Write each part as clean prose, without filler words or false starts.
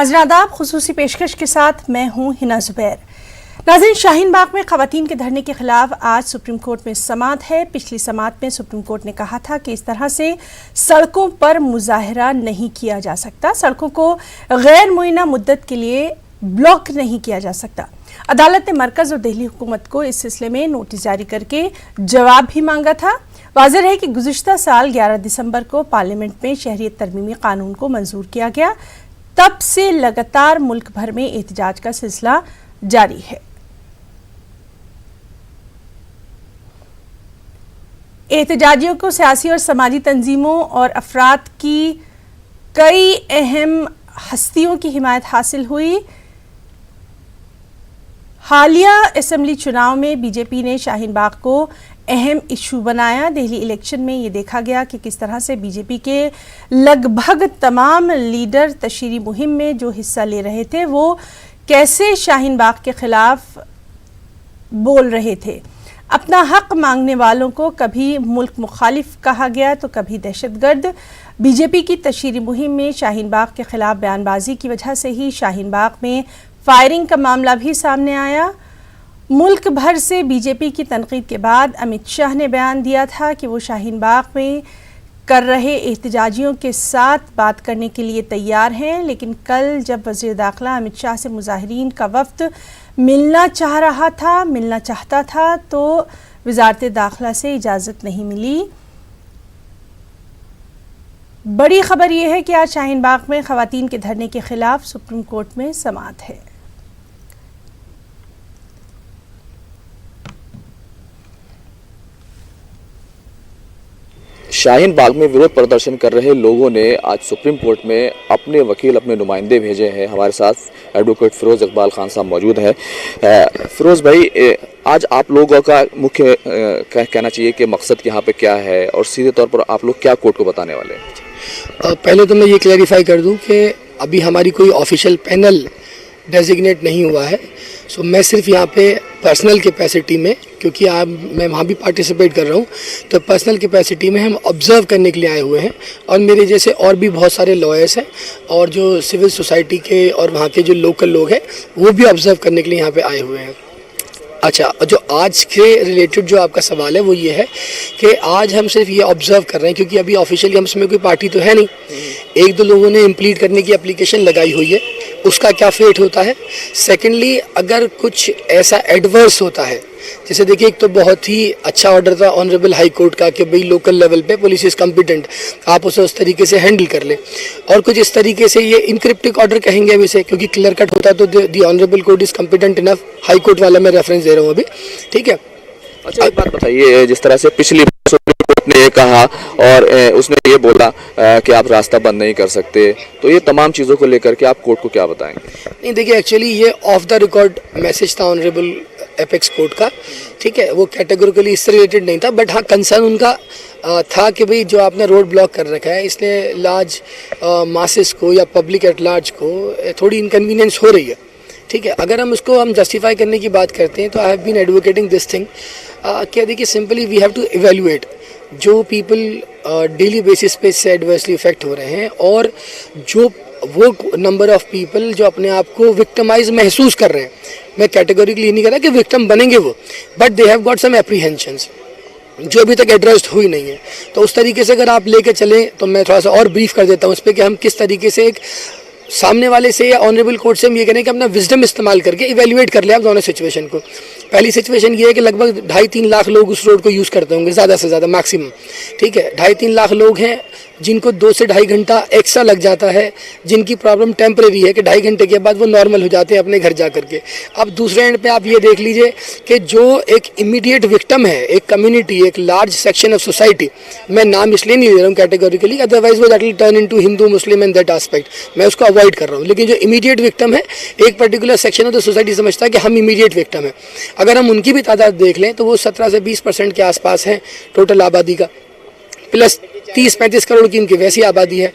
नाज़रीन आदाब, खुसूसी पेशकश के साथ मैं हूँ हिना जुबैर। नाज़रीन, शाहीन बाग में ख़वातीन के धरने के खिलाफ आज सुप्रीम कोर्ट में समाअत है। पिछली समाअत में सुप्रीम कोर्ट ने कहा था कि इस तरह से सड़कों पर मुजाहरा नहीं किया जा सकता, सड़कों को गैर मुअय्यना मुद्दत के लिए ब्लॉक नहीं किया जा सकता। अदालत ने मरकज़ और दिल्ली हुकूमत को इस सिलसिले में नोटिस जारी करके जवाब भी मांगा था। वाज़ेह है कि गुज़िश्ता साल 11 दिसंबर को पार्लियामेंट में शहरियत तरमीमी कानून को मंजूर किया गया, तब से लगातार मुल्क भर में एहतजाज का सिलसिला जारी है। एहतजाजियों को सियासी और समाजी तंजीमों और अफराद की कई अहम हस्तियों की हिमायत हासिल हुई। हालिया असेंबली चुनाव में बीजेपी ने शाहीन बाग को अहम इशू बनाया। दिल्ली इलेक्शन में ये देखा गया कि किस तरह से बीजेपी के लगभग तमाम लीडर तशरीरी मुहिम में जो हिस्सा ले रहे थे वो कैसे शाहीन बाग के खिलाफ बोल रहे थे। अपना हक मांगने वालों को कभी मुल्क मुखालिफ कहा गया तो कभी दहशतगर्द। बीजेपी की तशरीरी मुहिम में शाहीन बाग के खिलाफ बयानबाजी की वजह से ही शाहीन बाग में फायरिंग का मामला भी सामने आया। मुल्क भर से बीजेपी की तनकीद के बाद अमित शाह ने बयान दिया था कि वो शाहीन बाग में कर रहे एहतजाजियों के साथ बात करने के लिए तैयार हैं, लेकिन कल जब वज़ीर दाखिला अमित शाह से मुजाहिरीन का वफ्द मिलना चाहता था तो वज़ारत दाखिला से इजाज़त नहीं मिली। बड़ी खबर यह है कि आज शाहीन बाग में ख़वातीन के धरने के खिलाफ सुप्रीम कोर्ट में समाअत है। शाहीन बाग में विरोध प्रदर्शन कर रहे लोगों ने आज सुप्रीम कोर्ट में अपने वकील, अपने नुमाइंदे भेजे हैं। हमारे साथ एडवोकेट फिरोज इकबाल खान साहब मौजूद हैं। फिरोज भाई, आज आप लोगों का मुख्य कहना चाहिए कि मकसद यहाँ पे क्या है और सीधे तौर पर आप लोग क्या कोर्ट को बताने वाले हैं? पहले तो मैं ये क्लैरिफाई कर दूं कि अभी हमारी कोई ऑफिशियल पैनल डेजिग्नेट नहीं हुआ है। सो मैं सिर्फ यहाँ पे पर्सनल कैपेसिटी में, क्योंकि मैं वहाँ भी पार्टिसिपेट कर रहा हूँ, तो पर्सनल कैपेसिटी में हम ऑब्ज़र्व करने के लिए आए हुए हैं। और मेरे जैसे और भी बहुत सारे लॉयर्स हैं और जो सिविल सोसाइटी के और वहाँ के जो लोकल लोग हैं वो भी ऑब्ज़र्व करने के लिए यहाँ पे आए हुए हैं। अच्छा, जो आज के रिलेटेड जो आपका सवाल है वो ये है कि आज हम सिर्फ ये ऑब्ज़र्व कर रहे हैं, क्योंकि अभी ऑफिशियली हम इसमें कोई पार्टी तो है नहीं। एक दो लोगों ने इम्प्लीट करने की एप्लीकेशन लगाई हुई है, उसका क्या फेट होता है। सेकेंडली, अगर कुछ ऐसा एडवर्स होता है, जैसे देखिए, एक तो बहुत ही अच्छा ऑर्डर था ऑनरेबल हाई कोर्ट का कि भाई लोकल लेवल पे पुलिस इज कॉम्पिटेंट, आप उसे उस तरीके से हैंडल कर लें। और कुछ इस तरीके से ये इनक्रिप्टिक ऑर्डर कहेंगे अब इसे, क्योंकि क्लियर कट होता है तो the honourable court is competent enough, high court वाला मैं रेफरेंस दे रहा हूँ अभी, ठीक है। अच्छा, एक बात बताइए, जिस तरह से पिछली सुप्रीम कोर्ट ने ये कहा और उसने ये बोला कि आप रास्ता बंद नहीं कर सकते, तो ये तमाम चीज़ों को लेकर के आप कोर्ट को क्या बताएंगे? नहीं, देखिए, एक्चुअली ये ऑफ द रिकॉर्ड मैसेज था ऑनरेबल एपेक्स कोर्ट का, ठीक है। वो कैटेगोरिकली इससे रिलेटेड नहीं था, बट हाँ कंसर्न उनका था कि भाई जो आपने रोड ब्लॉक कर रखा है इसने लार्ज मासेस को या पब्लिक एट लार्ज को थोड़ी इनकन्वीनियंस हो रही है, ठीक है। अगर हम उसको जस्टिफाई करने की बात करते हैं तो I have been advocating this thing. क्या देखिए, simply we have to evaluate जो पीपल डेली बेसिस पे इससे एडवर्सली इफेक्ट हो रहे हैं और जो वो नंबर ऑफ पीपल जो अपने आप को विक्टिमाइज महसूस कर रहे हैं। मैं कैटेगोरिकली नहीं कह रहा कि विक्टिम बनेंगे वो, but they have got some apprehensions जो अभी तक एड्रेस्ड हुई नहीं है। तो उस तरीके से अगर आप लेके चलें तो मैं थोड़ा सा और ब्रीफ कर देता हूँ उस पर कि हम किस तरीके से एक सामने वाले से या ऑनरेबल कोर्ट से हम ये करें कि अपना विजडम इस्तेमाल करके इवेल्युएट कर ले आप दोनों सिचुएशन को। पहली सिचुएशन ये है कि लगभग 2.5-3 लाख लोग उस रोड को यूज़ करते होंगे, ज़्यादा से ज़्यादा मैक्सिमम, ठीक है। 2.5-3 लाख लोग हैं जिनको 2 से 2.5 घंटा एक्स्ट्रा लग जाता है, जिनकी प्रॉब्लम टेम्परेरी है कि 2.5 घंटे के बाद वो नॉर्मल हो जाते हैं अपने घर जा करके। अब दूसरे एंड पे आप ये देख लीजिए कि जो एक इमीडिएट विक्टिम है, एक कम्युनिटी, एक लार्ज सेक्शन ऑफ सोसाइटी, मैं नाम इसलिए नहीं ले रहा हूँ कैटेगोरिकली, अदरवाइज वो that will turn into Hindu Muslim in that aspect, मैं उसको अवॉइड कर रहा हूँ। लेकिन जो इमीडिएट विक्टिम है, एक particular section of the society समझता है कि हम इमीडिएट विक्टिम है। अगर हम उनकी भी तादाद देख लें तो वो 17 से 20% के आसपास है टोटल आबादी का, प्लस 30-35 करोड़ की उनकी वैसी आबादी है।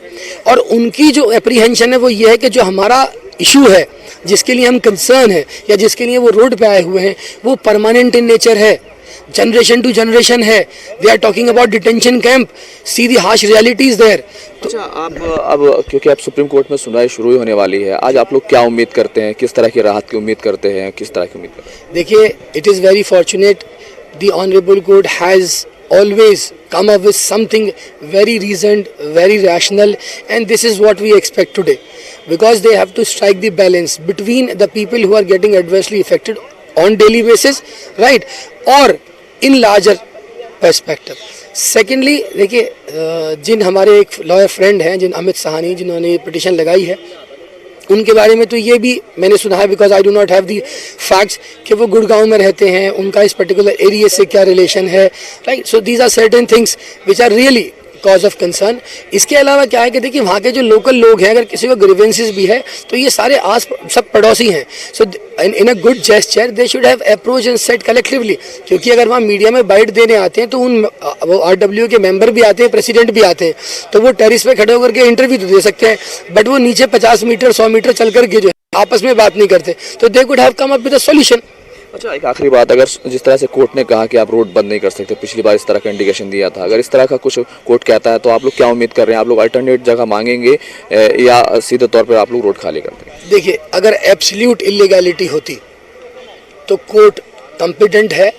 और उनकी जो एप्रीहेंशन है वो ये है कि जो हमारा इशू है, जिसके लिए हम कंसर्न है या जिसके लिए वो रोड पे आए हुए हैं, वो परमानेंट इन नेचर है। जनरेशन टू जनरेशन है. They are talking about detention camp. See the harsh realities there. अच्छा, आप अब क्योंकि आप सुप्रीम कोर्ट में सुनवाई शुरू ही होने वाली है, आज आप लोग क्या उम्मीद करते हैं, किस तरह की राहत की उम्मीद करते हैं, किस तरह की उम्मीद करते हैं? देखिए, it is very fortunate the honorable court has always come up with something very reasoned, very rational, and this is what we expect today, because they have to strike the balance between the people who are getting adversely affected on daily basis, right, or in larger perspective. Secondly, देखिए, जिन हमारे एक lawyer friend हैं, जिन अमित साहनी, जिन्होंने ये petition लगाई है, उनके बारे में तो ये भी मैंने सुना है, because I do not have the facts, कि वो गुड़गांव में रहते हैं, उनका इस पर्टिकुलर एरिया से क्या रिलेशन है, right. So these are certain things which are really cause of concern. इसके अलावा क्या है कि देखिए, वहाँ के जो लोकल लोग हैं, अगर किसी को ग्रीवेंसेस भी है तो ये सारे आस सब पड़ोसी हैं. So in a good gesture they should have approach and set collectively, क्योंकि अगर वहाँ मीडिया में बाइट देने आते हैं तो वो RW के मेंबर भी आते हैं, प्रेसिडेंट भी आते हैं, तो वो टेरिस पे खड़े होकर के इंटरव्यू तो दे सकते हैं, बट वो नीचे 50 मीटर 100 मीटर चल करके जो है आपस में बात नहीं करते. तो they could have come up with a solution. अच्छा, एक आखिरी बात, अगर जिस तरह से कोर्ट ने कहा कि आप रोड बंद नहीं कर सकते, पिछली बार इस तरह का इंडिकेशन दिया था, अगर इस तरह का कुछ कोर्ट कहता है तो आप लोग क्या उम्मीद कर रहे हैं? आप लोग अल्टरनेट जगह मांगेंगे या सीधे तौर पर आप लोग रोड खाली कर देंगे? देखिए, अगर एब्सोल्यूट इलीगैलिटी होती तो कोर्ट कॉम्पिटेंट है,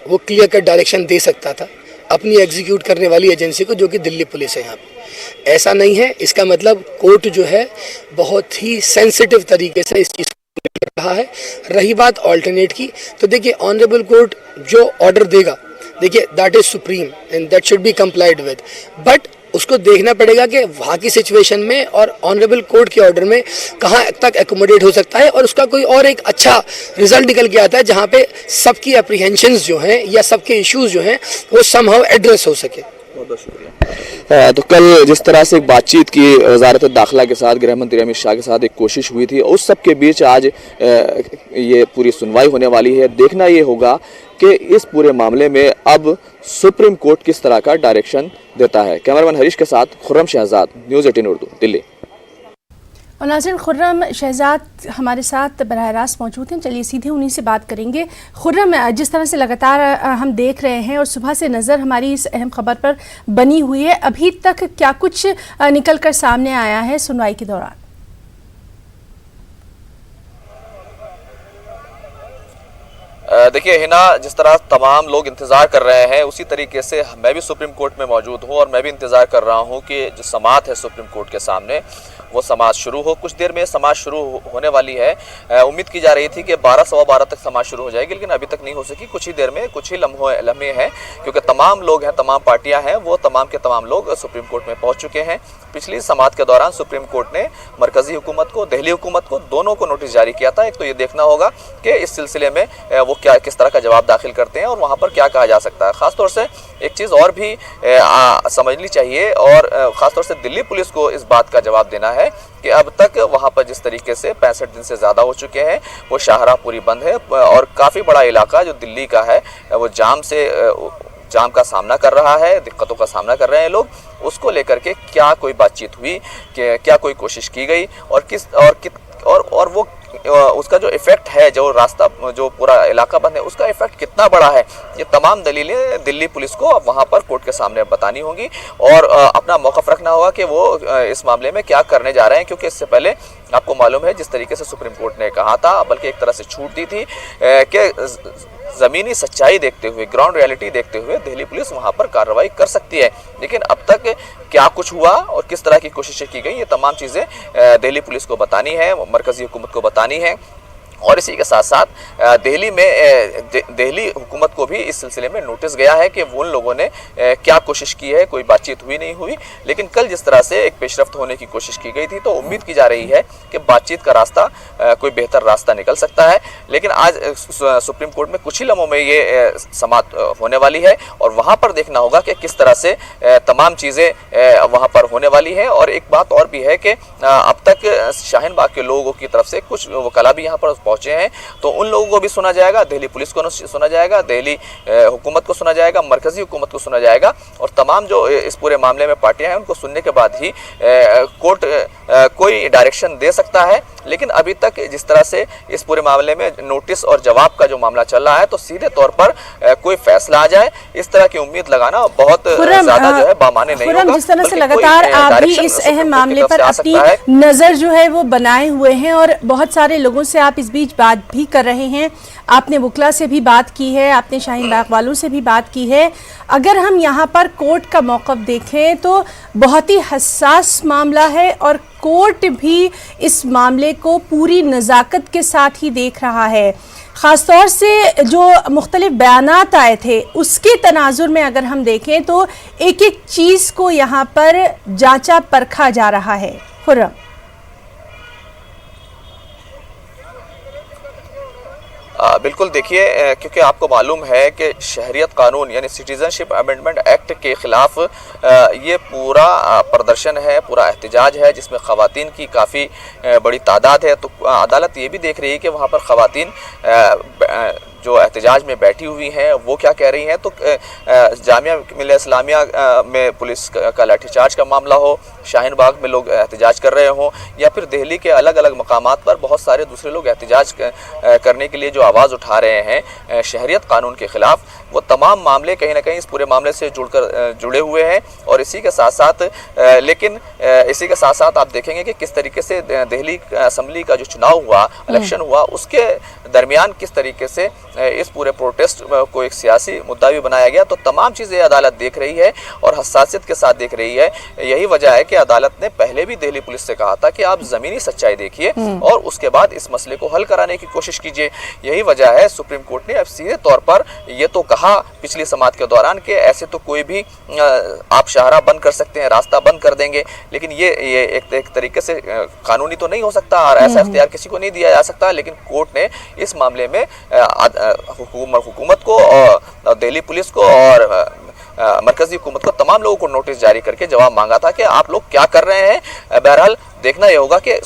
वो क्लियर कट डायरेक्शन दे सकता था अपनी एग्जीक्यूट करने वाली एजेंसी को, जो कि दिल्ली पुलिस है. यहाँ पे ऐसा नहीं है. इसका मतलब कोर्ट जो है बहुत ही सेंसिटिव तरीके से इस चीज़ रहा है. रही बात ऑल्टरनेट की, तो देखिए, ऑनरेबल कोर्ट जो ऑर्डर देगा, देखिए, that is supreme and that should be complied with, but उसको देखना पड़ेगा कि वहाँ की सिचुएशन में और ऑनरेबल कोर्ट के ऑर्डर में कहाँ तक एकोमोडेट हो सकता है, और उसका कोई और एक अच्छा रिजल्ट निकल के आता है जहाँ पे सबकी एप्रीहेंशंस जो हैं या सबके इश्यूज जो हैं वो समहाउ एड्रेस हो सके. बहुत बहुत शुक्रिया. तो कल जिस तरह से एक बातचीत की वजारत दाखिला के साथ, गृह मंत्री अमित शाह के साथ एक कोशिश हुई थी, उस सब के बीच आज ये पूरी सुनवाई होने वाली है. देखना ये होगा कि इस पूरे मामले में अब सुप्रीम कोर्ट किस तरह का डायरेक्शन देता है. कैमरामैन हरीश के साथ खुर्रम शहजाद, न्यूज़ 18 उर्दू, दिल्ली. और नाज़रीन, खुर्रम शहजाद हमारे साथ बराह रास्त मौजूद हैं. चलिए सीधे उन्हीं से बात करेंगे. खुर्रम, जिस तरह से लगातार हम देख रहे हैं और सुबह से नज़र हमारी इस अहम खबर पर बनी हुई है, अभी तक क्या कुछ निकल कर सामने आया है सुनवाई के दौरान? देखिए हिना, जिस तरह तमाम लोग इंतज़ार कर रहे हैं, उसी तरीके से मैं भी सुप्रीम कोर्ट में मौजूद हूं और मैं भी इंतज़ार कर रहा हूं कि जो समाअत है सुप्रीम कोर्ट के सामने, वो समाअत शुरू हो. कुछ देर में समाअत शुरू होने वाली है. उम्मीद की जा रही थी कि 12 सवा 12 तक समाअत शुरू हो जाएगी, लेकिन अभी तक नहीं हो सकी. कुछ ही देर में, कुछ ही लम्हे हैं, क्योंकि तमाम लोग हैं, तमाम पार्टियां हैं, वो तमाम के तमाम लोग सुप्रीम कोर्ट में पहुंच चुके हैं. पिछली समाअत के दौरान सुप्रीम कोर्ट ने मरकजी हुकूमत को, दिल्ली हुकूमत को, दोनों को नोटिस जारी किया था. एक तो ये देखना होगा कि इस सिलसिले में वो किस तरह का जवाब दाखिल करते हैं और वहाँ पर क्या कहा जा सकता है. ख़ासतौर से एक चीज़ और भी समझनी चाहिए, और ख़ासतौर से दिल्ली पुलिस को इस बात का जवाब देना है कि अब तक वहाँ पर जिस तरीके से 65 दिन से ज़्यादा हो चुके हैं, वो शाहराह पूरी बंद है और काफ़ी बड़ा इलाका जो दिल्ली का है वो जाम का सामना कर रहा है, दिक्कतों का सामना कर रहे हैं लोग. उसको लेकर के क्या कोई बातचीत हुई, क्या कोई कोशिश की गई, और वो उसका जो इफेक्ट है, जो रास्ता, जो पूरा इलाका बंद है, उसका इफेक्ट कितना बड़ा है, ये तमाम दलीलें दिल्ली पुलिस को अब वहाँ पर कोर्ट के सामने बतानी होंगी और अपना मौक़िफ़ रखना होगा कि वो इस मामले में क्या करने जा रहे हैं. क्योंकि इससे पहले आपको मालूम है जिस तरीके से सुप्रीम कोर्ट ने कहा था, बल्कि एक तरह से छूट दी थी कि ज़मीनी सच्चाई देखते हुए, ग्राउंड रियलिटी देखते हुए दिल्ली पुलिस वहाँ पर कार्रवाई कर सकती है. लेकिन अब तक क्या कुछ हुआ और किस तरह की कोशिशें की गई, ये तमाम चीज़ें दिल्ली पुलिस को बतानी है, मरकज़ी हुकूमत को बतानी है. और इसी के साथ साथ दिल्ली हुकूमत को भी इस सिलसिले में नोटिस गया है कि उन लोगों ने क्या कोशिश की है. कोई बातचीत हुई नहीं हुई, लेकिन कल जिस तरह से एक पेशरफ्त होने की कोशिश की गई थी, तो उम्मीद की जा रही है कि बातचीत का रास्ता, कोई बेहतर रास्ता निकल सकता है. लेकिन आज सुप्रीम कोर्ट में कुछ ही लम्हों में ये समाअत होने वाली है और वहाँ पर देखना होगा कि किस तरह से तमाम चीज़ें वहाँ पर होने वाली है. और एक बात और भी है कि अब तक शाहीन बाग के लोगों की तरफ से कुछ वकला भी यहाँ पर पहुंचे हैं, तो उन लोगों को भी सुना जाएगा, दिल्ली पुलिस को सुना जाएगा, दिल्ली हुकूमत को सुना जाएगा, मरकजी हुकूमत को सुना जाएगा, और तमाम जो इस पूरे मामले में पार्टियां हैं उनको सुनने के बाद ही कोर्ट कोई डायरेक्शन दे सकता है. लेकिन अभी तक जिस तरह से इस पूरे मामले में नोटिस और जवाब का जो मामला चल रहा है, तो सीधे तौर पर कोई फैसला आ जाए इस तरह की उम्मीद लगाना बहुत ज्यादा जो है बामाने नहीं होगा। जिस तरह से लगातार आप भी इस अहम मामले पर अपनी नजर जो है वो बनाए हुए हैं और बहुत सारे लोगों से आप इस बीच बात भी कर रहे हैं, आपने वकला से भी बात की है, आपने शाहीन बाग वालों से भी बात की है। अगर हम यहाँ पर कोर्ट का मौक़िफ़ देखें तो बहुत ही हसास मामला है और कोर्ट भी इस मामले को पूरी नज़ाकत के साथ ही देख रहा है। ख़ासतौर से जो मुख्तलिफ बयानात आए थे उसके तनाजुर में अगर हम देखें तो एक एक चीज़ को यहाँ पर जांचा परखा जा रहा है। खुर्रम, बिल्कुल देखिए, क्योंकि आपको मालूम है कि शहरियत कानून यानी सिटीजनशिप अमेंडमेंट एक्ट के ख़िलाफ़ ये पूरा प्रदर्शन है, पूरा एहतजाज है जिसमें ख़वातीन की काफ़ी बड़ी तादाद है। तो अदालत ये भी देख रही है कि वहाँ पर ख़वातीन जो एहतजाज में बैठी हुई हैं वो क्या कह रही हैं। तो जामिया मिल्लिया इस्लामिया में पुलिस का लाठीचार्ज का मामला हो, शाहीन बाग में लोग एहतजाज कर रहे हों, या फिर दिल्ली के अलग अलग मकामात पर बहुत सारे दूसरे लोग एहतजाज करने के लिए जो आवाज़ उठा रहे हैं शहरियत कानून के ख़िलाफ़, वो तमाम मामले कहीं ना कहीं इस पूरे मामले से जुड़े हुए हैं। और इसी के साथ साथ आप देखेंगे कि किस तरीके से दिल्ली असम्बली का जो चुनाव हुआ, इलेक्शन हुआ, उसके दरमियान किस तरीके से इस पूरे प्रोटेस्ट को एक सियासी मुद्दा भी बनाया गया। तो तमाम चीज़ें अदालत देख रही है और हसासियत के साथ देख रही है। यही वजह है कि अदालत ने पहले भी दिल्ली पुलिस से कहा था कि आप ज़मीनी सच्चाई देखिए और उसके बाद इस मसले को हल कराने की कोशिश कीजिए। यही वजह है सुप्रीम कोर्ट ने अब सीधे तौर पर ये तो कहा पिछली समाअत के दौरान कि ऐसे तो कोई भी आप शाहरा बंद कर सकते हैं, रास्ता बंद कर देंगे, लेकिन ये एक तरीके से कानूनी तो नहीं हो सकता और ऐसा इख्तियार किसी को नहीं दिया जा सकता। लेकिन कोर्ट ने इस मामले में हुकूमत को और दिल्ली पुलिस को और मरकजी हुकूमत को, तमाम लोगों को नोटिस जारी करके जवाब मांगा था कि आप लोग क्या कर रहे हैं। बहरहाल देखना यह होगा कि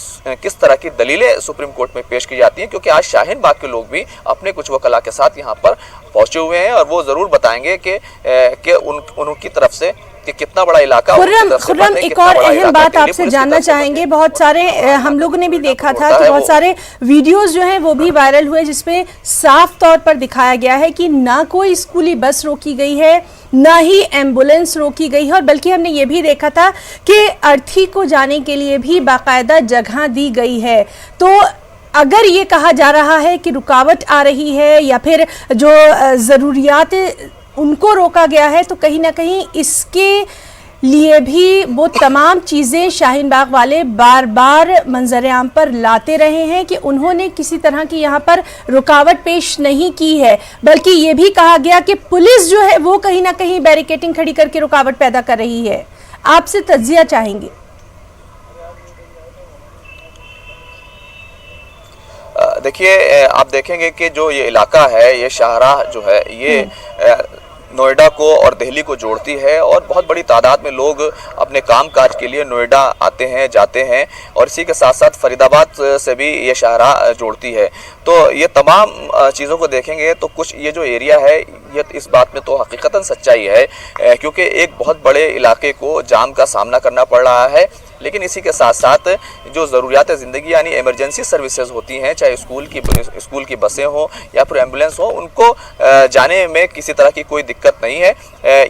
किस तरह की दलीलें सुप्रीम कोर्ट में पेश की जाती हैं, क्योंकि आज शाहीन बाग के लोग भी अपने कुछ वकला के साथ यहाँ पर पहुंचे हुए हैं और वो ज़रूर बताएंगे कि उनकी तरफ से कि कितना बड़ा इलाका। खुर्रम, एक और अहम बात आपसे जानना चाहेंगे। बहुत सारे हम लोगों ने भी देखा था कि बहुत सारे वीडियोस जो हैं वो भी वायरल हुए जिसमें साफ तौर पर दिखाया गया है कि ना कोई स्कूली बस रोकी गई है, ना ही एम्बुलेंस रोकी गई है, और बल्कि हमने ये भी देखा था कि अर्थी को जाने के लिए भी बाकायदा जगह दी गई है। तो अगर ये कहा जा रहा है कि रुकावट आ रही है या फिर जो ज़रूरियात उनको रोका गया है, तो कहीं ना कहीं इसके लिए भी वो तमाम चीज़ें शाहीन बाग वाले बार बार मंजर-ए-आम पर लाते रहे हैं कि उन्होंने किसी तरह की यहाँ पर रुकावट पेश नहीं की है, बल्कि ये भी कहा गया कि पुलिस जो है वो कहीं ना कहीं बैरिकेडिंग खड़ी करके रुकावट पैदा कर रही है। आपसे तज्जिया चाहेंगे। देखिए, आप देखेंगे कि जो ये इलाका है, ये शाहराह जो है, ये नोएडा को और दिल्ली को जोड़ती है और बहुत बड़ी तादाद में लोग अपने कामकाज के लिए नोएडा आते हैं, जाते हैं, और इसी के साथ साथ फरीदाबाद से भी ये शाहराह जोड़ती है। तो ये तमाम चीज़ों को देखेंगे तो कुछ ये जो एरिया है, ये इस बात में तो हकीकतन सच्चाई है, क्योंकि एक बहुत बड़े इलाके को जाम का सामना करना पड़ रहा है। लेकिन इसी के साथ साथ जो ज़रूरियात ज़िंदगी यानी इमरजेंसी सर्विसेज होती हैं, चाहे स्कूल की बसें हों या फिर एम्बुलेंस हो, उनको जाने में किसी तरह की कोई दिक्कत नहीं है।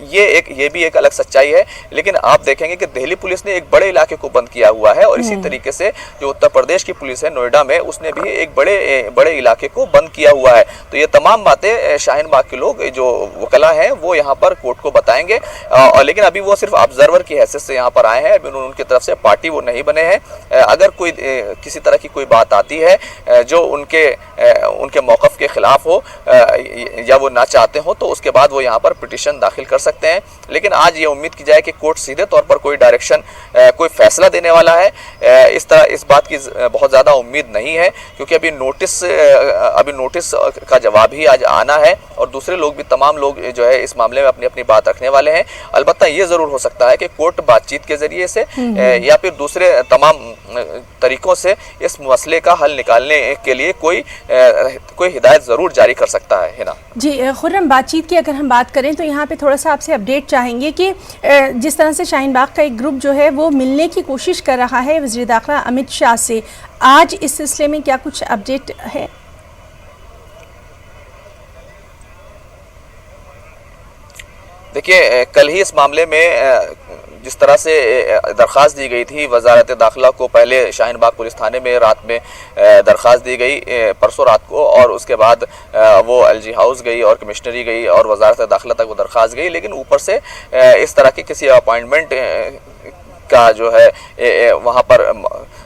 ये भी एक अलग सच्चाई है। लेकिन आप देखेंगे कि दिल्ली पुलिस ने एक बड़े इलाके को बंद किया हुआ है और इसी तरीके से जो उत्तर प्रदेश की पुलिस है नोएडा में, उसने भी एक बड़े इलाके को बंद किया हुआ है। तो ये तमाम बातें शाहीन बाग के लोग जो वकला हैं वो यहाँ पर कोर्ट को बताएंगे। और लेकिन अभी वो सिर्फ ऑब्जर्वर की हैसियत से यहाँ पर आए हैं, अभी उनकी तरफ से पार्टी वो नहीं बने हैं। अगर कोई किसी तरह की कोई बात आती है जो उनके मौक़िफ़ के ख़िलाफ़ हो या वो ना चाहते हो, तो उसके बाद वो यहाँ पर पिटीशन दाखिल कर सकते हैं। लेकिन आज ये उम्मीद की जाए कि कोर्ट सीधे तौर पर कोई डायरेक्शन, कोई फैसला देने वाला है, इस बात की बहुत ज़्यादा उम्मीद नहीं है, क्योंकि अभी नोटिस का जवाब ही आज आना है और दूसरे लोग भी, तमाम लोग जो है इस मामले में अपनी अपनी बात रखने वाले हैं। अलबत्ता ये ज़रूर हो सकता है कि कोर्ट बातचीत के ज़रिए से या फिर दूसरे तमाम तरीकों से इस मसले का हल निकालने के लिए कोई हिदायत ज़रूर जारी कर सकता है ना। जी खुर्रम, बातचीत की अगर हम बात करें तो यहाँ पे थोड़ा सा आपसे अपडेट चाहेंगे कि जिस तरह से शाहीन बाग का एक ग्रुप जो है वो मिलने की कोशिश कर रहा है वज़ीर दाखिला अमित शाह से, आज इस सिलसिले में क्या कुछ अपडेट है? देखिए, कल ही इस मामले में जिस तरह से दरख्वास्त दी गई थी वजारत दाखिला को, पहले शाहीन बाग पुलिस थाने में रात में दरख्वास्त दी गई परसों रात को, और उसके बाद वो एलजी हाउस गई और कमिश्नरी गई और वजारत दाखिला तक वो दरख्वास्त गई, लेकिन ऊपर से इस तरह की किसी अपॉइंटमेंट का जो है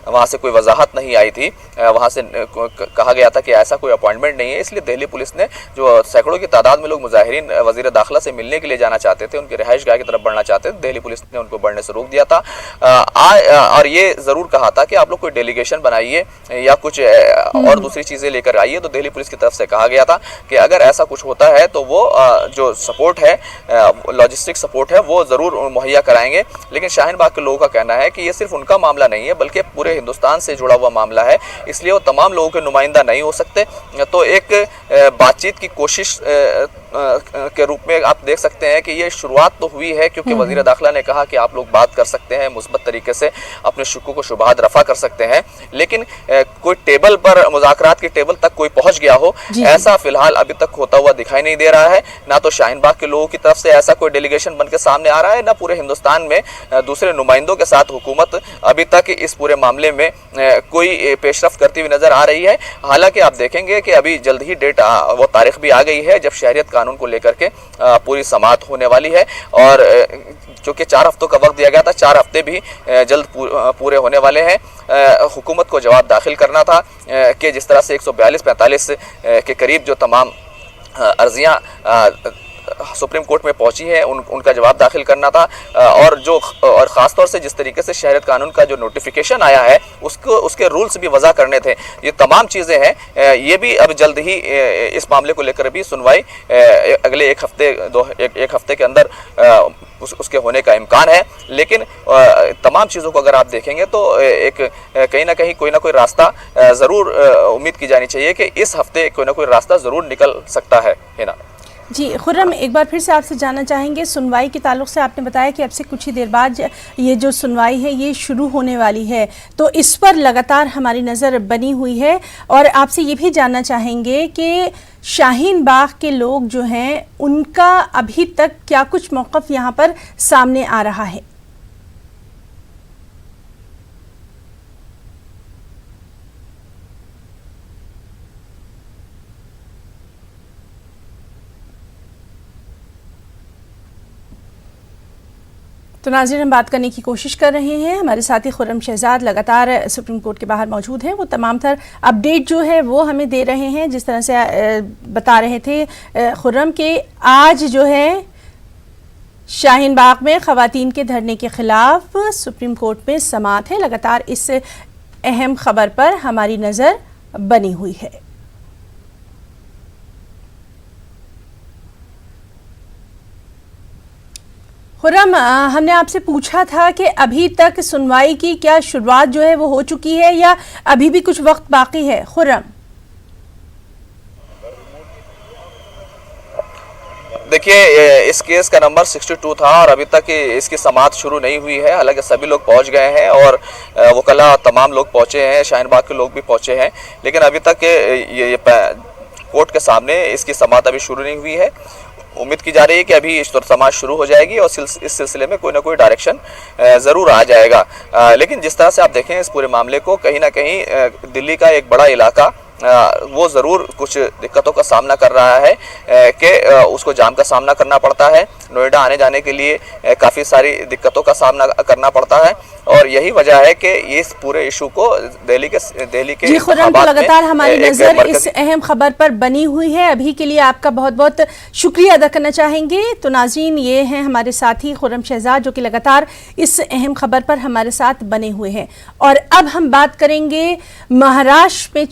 वहाँ से कोई वजाहत नहीं आई थी। वहाँ से कहा गया था कि ऐसा कोई अपॉइंटमेंट नहीं है, इसलिए दिल्ली पुलिस ने, जो सैकड़ों की तादाद में लोग मुजाहिरीन वज़ीर दाखिला से मिलने के लिए जाना चाहते थे, उनकी रिहाइश गाह की तरफ बढ़ना चाहते थे, दिल्ली पुलिस ने उनको बढ़ने से रोक दिया था। और ये ज़रूर कहा था कि आप लोग कोई डेलीगेशन बनाइए या कुछ और दूसरी चीज़ें लेकर आइए। तो दिल्ली पुलिस की तरफ से कहा गया था कि अगर ऐसा कुछ होता है तो वो जो सपोर्ट है, लॉजिस्टिक सपोर्ट है, वो ज़रूर मुहैया कराएंगे। लेकिन शाहीन बाग के लोगों का कहना है कि ये सिर्फ उनका मामला नहीं है, बल्कि पूरे हिंदुस्तान से जुड़ा हुआ मामला है, इसलिए वो तमाम लोगों के नुमाइंदा नहीं हो सकते। तो एक बातचीत की कोशिश के रूप में आप देख सकते हैं कि ये शुरुआत तो हुई है, क्योंकि वज़ीर दाखिला ने कहा कि आप लोग बात कर सकते हैं, मुस्बत तरीके से अपने शुक्कों को शुबहात रफा कर सकते हैं, लेकिन कोई टेबल पर, मुज़ाकरात की टेबल तक कोई पहुंच गया हो, ऐसा फिलहाल अभी तक होता हुआ दिखाई नहीं दे रहा है। ना तो शाहीन बाग के लोगों की तरफ से ऐसा कोई डेलीगेशन बनकर सामने आ रहा है, ना पूरे हिंदुस्तान में दूसरे नुमाइंदों के साथ हुकूमत अभी तक इस पूरे मामले में कोई पेशरफ्त करती हुई नजर आ रही है। हालांकि आप देखेंगे कि अभी जल्द ही डेट, वो तारीख भी आ गई है जब शहरियत कानून को लेकर के पूरी समाअत होने वाली है, और चूंकि 4 हफ्तों का वक्त दिया गया था, 4 हफ्ते भी जल्द पूरे होने वाले हैं। हुकूमत को जवाब दाखिल करना था कि जिस तरह से 142-45 के करीब जो तमाम अर्जियां सुप्रीम कोर्ट में पहुंची है, उनका जवाब दाखिल करना था, और ख़ास तौर से जिस तरीके से शहरियत कानून का जो नोटिफिकेशन आया है उसके रूल्स भी वज़ा करने थे। ये तमाम चीज़ें हैं, ये भी अब जल्द ही इस मामले को लेकर भी सुनवाई अगले एक हफ्ते के अंदर उसके होने का इम्कान है। लेकिन तमाम चीज़ों को अगर आप देखेंगे तो एक कहीं ना कहीं कोई ना कोई रास्ता ज़रूर उम्मीद की जानी चाहिए कि इस हफ्ते कोई ना कोई रास्ता ज़रूर निकल सकता है ना। जी खुर्रम, एक बार फिर से आपसे जानना चाहेंगे, सुनवाई के ताल्लुक से आपने बताया कि अब से कुछ ही देर बाद ये जो सुनवाई है ये शुरू होने वाली है, तो इस पर लगातार हमारी नज़र बनी हुई है, और आपसे ये भी जानना चाहेंगे कि शाहीन बाग के लोग जो हैं उनका अभी तक क्या कुछ मौक़िफ़ यहाँ पर सामने आ रहा है? तो नाज़रीन, हम बात करने की कोशिश कर रहे हैं, हमारे साथी खुर्रम शहजाद लगातार सुप्रीम कोर्ट के बाहर मौजूद हैं, वो तमाम तर अपडेट जो है वो हमें दे रहे हैं। जिस तरह से बता रहे थे खुर्रम के आज जो है शाहीन बाग में ख़वातीन के धरने के ख़िलाफ़ सुप्रीम कोर्ट में समाअत है। लगातार इस अहम ख़बर पर हमारी नज़र बनी हुई है। खुर्रम, हमने आपसे पूछा था कि अभी तक सुनवाई की क्या शुरुआत जो है वो हो चुकी है या अभी भी कुछ वक्त बाकी है? खुर्रम, देखिए, इस केस का नंबर 62 था और अभी तक इसकी समाअत शुरू नहीं हुई है। हालांकि सभी लोग पहुंच गए हैं और वकला तमाम लोग पहुंचे हैं, शाहीन बाग के लोग भी पहुंचे हैं, लेकिन अभी तक ये कोर्ट के सामने इसकी समाअत अभी शुरू नहीं हुई है। उम्मीद की जा रही है कि अभी इस समाअत शुरू हो जाएगी और इस सिलसिले में कोई ना कोई डायरेक्शन ज़रूर आ जाएगा। लेकिन जिस तरह से आप देखें इस पूरे मामले को, कहीं ना कहीं दिल्ली का एक बड़ा इलाका वो ज़रूर कुछ दिक्कतों का सामना कर रहा है कि उसको जाम का सामना करना पड़ता है। नोएडा आने जाने के लिए काफ़ी सारी दिक्कतों का सामना करना पड़ता है, और यही वजह है कि इस पूरे इशू को दिल्ली के जी खुर्रम, तो लगातार हमारी नज़र इस अहम खबर पर बनी हुई है। अभी के लिए आपका बहुत बहुत शुक्रिया अदा करना चाहेंगे। तो नाज़रीन, ये हैं हमारे साथी खुर्रम शहजाद जो कि लगातार इस अहम खबर पर हमारे साथ बने हुए हैं। और अब हम बात करेंगे महाराष्ट्र में